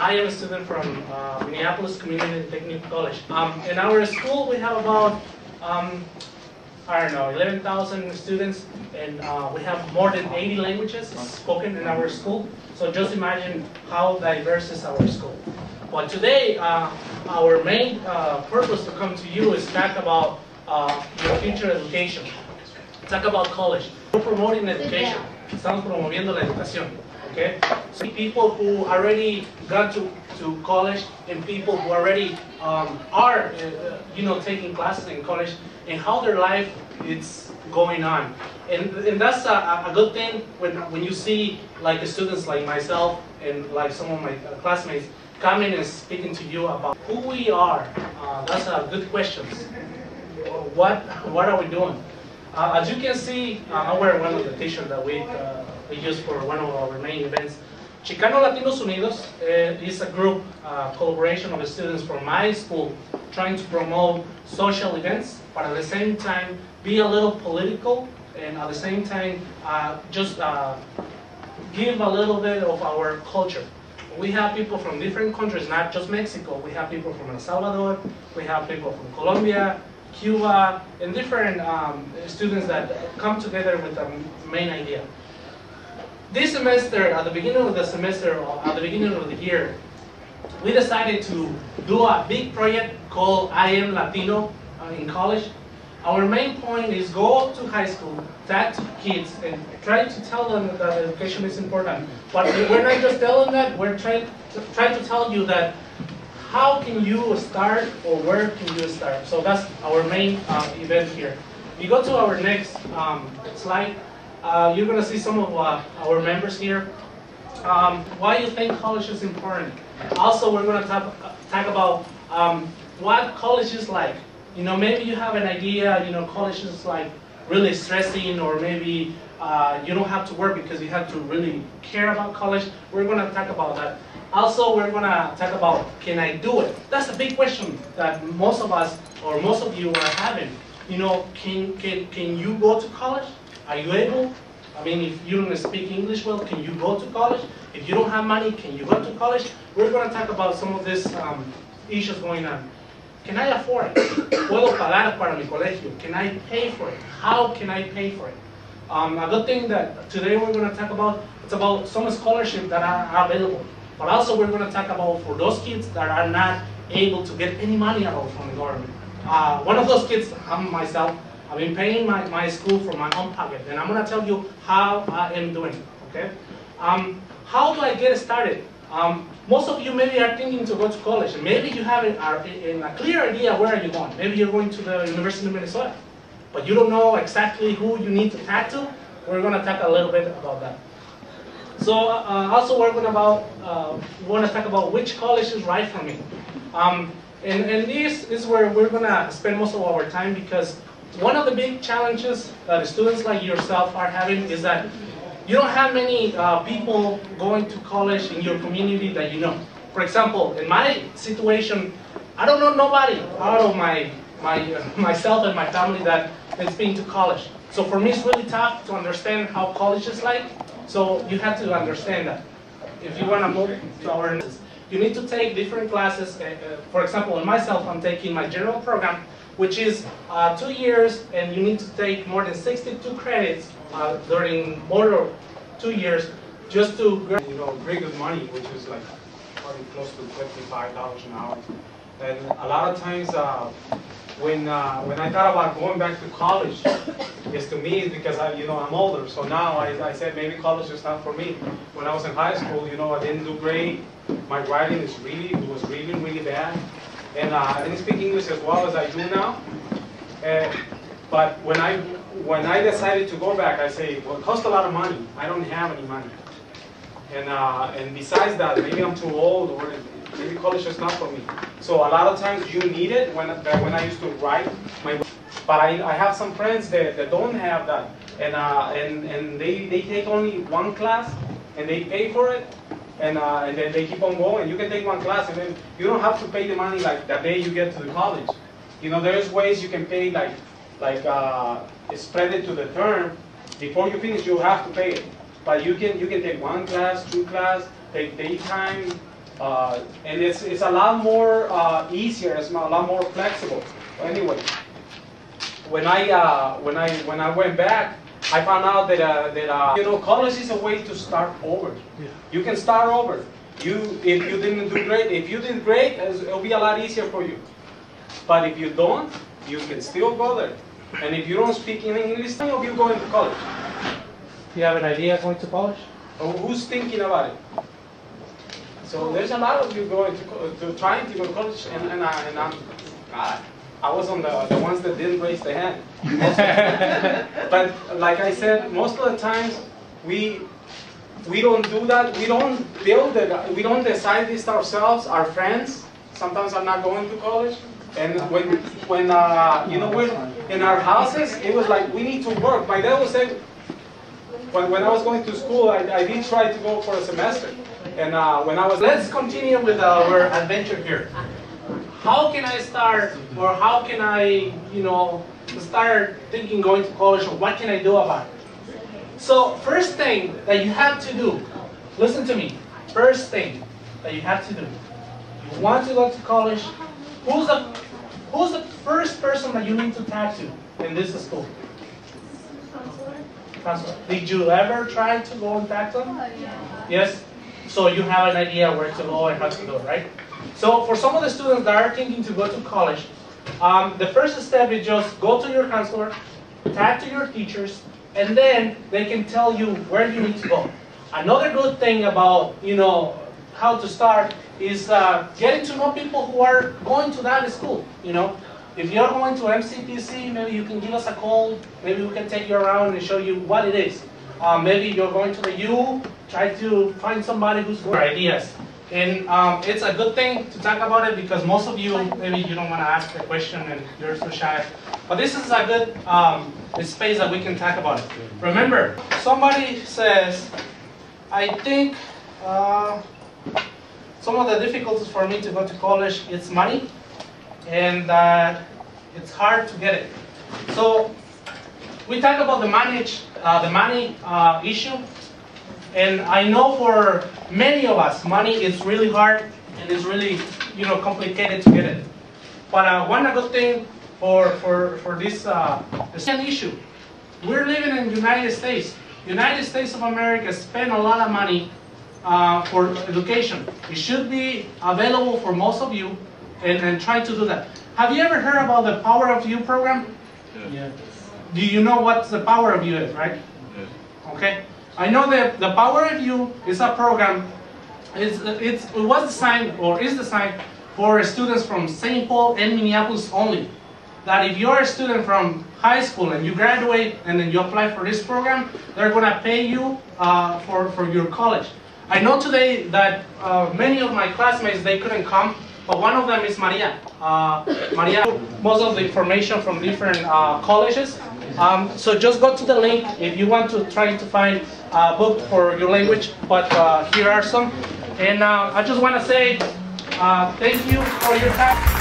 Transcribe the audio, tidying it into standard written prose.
I am a student from Minneapolis Community and Technical College. In our school, we have about, I don't know, 11,000 students, and we have more than 80 languages spoken in our school. So just imagine how diverse is our school. But today, our main purpose to come to you is talk about your future education. Talk about college. We're promoting education. Estamos promoviendo la educación. Okay? So people who already got to college and people who already are, taking classes in college and how their life is going on. And that's a good thing when you see like students like myself and like some of my classmates coming and speaking to you about who we are. That's a good question. What are we doing? As you can see, I wear one of the t-shirts that we use for one of our main events. Chicano Latinos Unidos is a group collaboration of students from my school trying to promote social events, but at the same time be a little political, and at the same time just give a little bit of our culture. We have people from different countries, not just Mexico. We have people from El Salvador, we have people from Colombia, Cuba, and different students that come together with a main idea. This semester, at the beginning of the semester, or at the beginning of the year, we decided to do a big project called I Am Latino in college. Our main point is go to high school, talk to kids, and try to tell them that education is important. But we're not just telling that, we're trying to tell you that how can you start or where can you start? So that's our main event here. You go to our next slide, you're going to see some of our members here. Why you think college is important? Also, we're going to talk about what college is like. You know, maybe you have an idea, college is like really stressing, or maybe you don't have to work because you have to really care about college. We're going to talk about that. Also, we're going to talk about, can I do it? That's a big question that most of us, or most of you are having. Can you go to college? Are you able? I mean, if you don't speak English well, can you go to college? If you don't have money, can you go to college? We're going to talk about some of these issues going on. Can I afford it? ¿Puedo pagar para mi colegio? Can I pay for it? How can I pay for it? A good thing that today we're going to talk about, it's about some scholarships that are available. But also we're going to talk about for those kids that are not able to get any money at all from the government. One of those kids, I'm myself, I've been paying my school from my own pocket, and I'm going to tell you how I am doing, okay? How do I get started? Most of you maybe are thinking to go to college, and maybe you have a clear idea where are you going. Maybe you're going to the University of Minnesota, but you don't know exactly who you need to talk to. We're going to talk a little bit about that. So also we're going to talk about which college is right for me. And this is where we're going to spend most of our time, because one of the big challenges that students like yourself are having is that you don't have many people going to college in your community that you know. For example, in my situation, I don't know nobody out of myself and my family that has been to college. So for me, it's really tough to understand how college is like. So you have to understand that. If you want to move to our next, you need to take different classes. For example, in myself, I'm taking my general program, which is 2 years, and you need to take more than 62 credits during more than 2 years just to pretty good money, which is like probably close to $55 an hour. And a lot of times when I thought about going back to college, it's to me because I'm older. So now I said maybe college is not for me. When I was in high school, I didn't do great. My writing was really bad, and I didn't speak English as well as I do now. But when I decided to go back, I say, well, it costs a lot of money. I don't have any money, and besides that, maybe I'm too old, or maybe college is not for me. So a lot of times you need it. When I used to write my, but I have some friends that don't have that, and they take only one class and they pay for it, and then they keep on going. You can take one class and then you don't have to pay the money like the day you get to the college. There's ways you can pay like spread it to the term. Before you finish, you have to pay it. But you can take one class, two class, take daytime, And it's a lot more easier. It's a lot more flexible. Anyway, when I went back, I found out that you know, college is a way to start over. Yeah. You can start over. If you didn't do great, if you did great, it'll be a lot easier for you. But if you don't, you can still go there. And if you don't speak in English, how of you going to college? Do you have an idea going to college? Or who's thinking about it? So there's a lot of you going to trying to go to college, and I'm, God, I was on the ones that didn't raise their hand. But like I said, most of the times we don't do that. We don't build it. We don't decide this ourselves. Our friends sometimes are not going to college, and when you know, we're in our houses, it was like we need to work. My dad would say, when I was going to school, I did try to go for a semester. And when I was... Let's continue with our adventure here. How can I start, or how can I, you know, start thinking going to college, or what can I do about it? So first thing that you have to do, listen to me, first thing that you have to do, you want to go to college, who's the first person that you need to talk to in this school? Counselor. Did you ever try to go and talk to them? Yes? So you have an idea where to go and how to go, right? So for some of the students that are thinking to go to college, the first step is just go to your counselor, talk to your teachers, and then they can tell you where you need to go. Another good thing about, you know, how to start is getting to know people who are going to that school, you know. If you're going to MCPC, maybe you can give us a call. Maybe we can take you around and show you what it is. Maybe you're going to the U, try to find somebody who's going ideas. And it's a good thing to talk about it because most of you, maybe you don't want to ask the question and you're so shy. But this is a good space that we can talk about it. Remember, somebody says, I think some of the difficulties for me to go to college is money, and it's hard to get it. So we talk about the money issue, and I know for many of us, money is really hard and it's really, you know, complicated to get it. But one good thing for this issue, we're living in the United States. United States of America spend a lot of money for education. It should be available for most of you, and try to do that. Have you ever heard about the Power of You program? Yeah. Do you know what the Power of You is, right? Yeah. Okay. I know that the Power of You is a program. It was designed, or is designed, for students from St. Paul and Minneapolis only. That if you're a student from high school and you graduate and then you apply for this program, they're going to pay you for your college. I know today that many of my classmates, they couldn't come, but one of them is Maria. Maria, most of the information from different colleges. So just go to the link if you want to try to find a book for your language, but here are some. And I just want to say thank you for your time.